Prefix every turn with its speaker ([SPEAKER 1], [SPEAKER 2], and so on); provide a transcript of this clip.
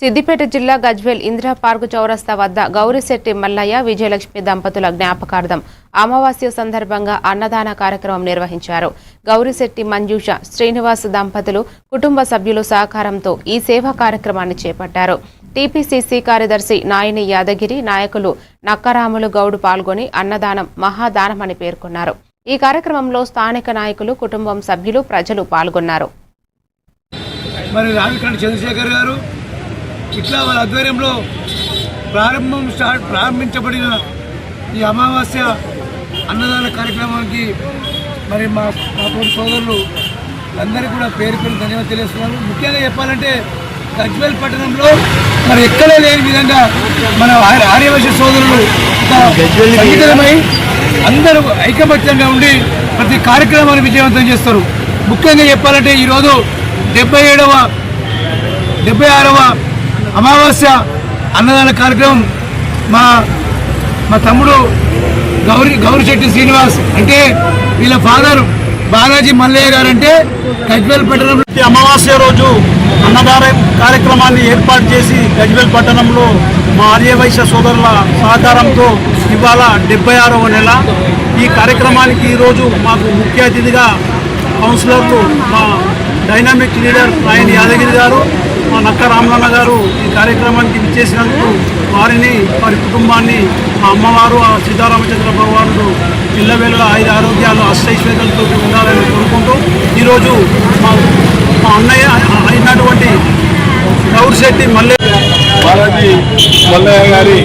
[SPEAKER 1] సిద్దిపేట జిల్లా గజ్వేల్ ఇందిరా పార్కు చౌరస్తా వద్ద గౌరిశెట్టి మల్లయ్య విజయలక్ష్మి దంపతుల జ్ఞాపకార్థం అమావాస్య సందర్భంగా అన్నదాన కార్యక్రమం నిర్వహించారు. గౌరిశెట్టి మంజుష శ్రీనివాస్ దంపతులు కుటుంబ సభ్యులు సహకారంతో ఈ సేవా కార్యక్రమాన్ని చేపట్టారు. టీపీసీసీ కార్యదర్శి నాయని యాదగిరి, నాయకులు నక్కరాములు గౌడ్ పాల్గొని అన్నదానం మహాదానమని పేర్కొన్నారు. ఈ కార్యక్రమంలో స్థానిక నాయకులు, కుటుంబం సభ్యులు, ప్రజలు పాల్గొన్నారు.
[SPEAKER 2] ఇట్లా వాళ్ళ ఆధ్వర్యంలో ప్రారంభించబడిన ఈ అమావాస్య అన్నదాన కార్యక్రమానికి మరి మా సోదరులు అందరికీ కూడా పేరు ధన్యవాదాలు తెలియజేస్తున్నారు. ముఖ్యంగా చెప్పాలంటే గజ్వేల్ పట్టణంలో మరి ఎక్కడే లేని విధంగా మన ఆర్యవైశ్య సోదరులు సంఘటితమై అందరూ ఐకమత్యంగా ఉండి ప్రతి కార్యక్రమాన్ని విజయవంతం చేస్తారు. ముఖ్యంగా చెప్పాలంటే ఈరోజు 76వ అమావాస్య అన్నదాన కార్యక్రమం మా తమ్ముడు గౌరిశెట్టి శ్రీనివాస్ అంటే వీళ్ళ ఫాదర్ బాలాజీ మల్లయ్య గారు అంటే గజ్వేల్ పట్టణంలో
[SPEAKER 3] అమావాస్య రోజు అన్నదాన కార్యక్రమాన్ని ఏర్పాటు చేసి గజ్వేల్ పట్టణంలో మా ఆర్యవైశ్య సోదరుల సహకారంతో ఇవాళ 76వ నెల ఈ కార్యక్రమానికి ఈరోజు మాకు ముఖ్య అతిథిగా కౌన్సిలర్లు మా డైనామిక్ లీడర్ నాయని యాదగిరి గారు, మా నక్క రామలన్న గారు ఈ కార్యక్రమానికి విచ్చేసినందుకు వారిని, వారి కుటుంబాన్ని, మా అమ్మవారు సీతారామచంద్ర భగవానుడు ఇళ్ళవేళ 5 ఆరోగ్యాలు అష్టైశ్వర్యాలతో ఉండాలని కోరుకుంటూ ఈరోజు మా అన్నయ్య అయినటువంటి గౌరిశెట్టి మల్లయ్య గారి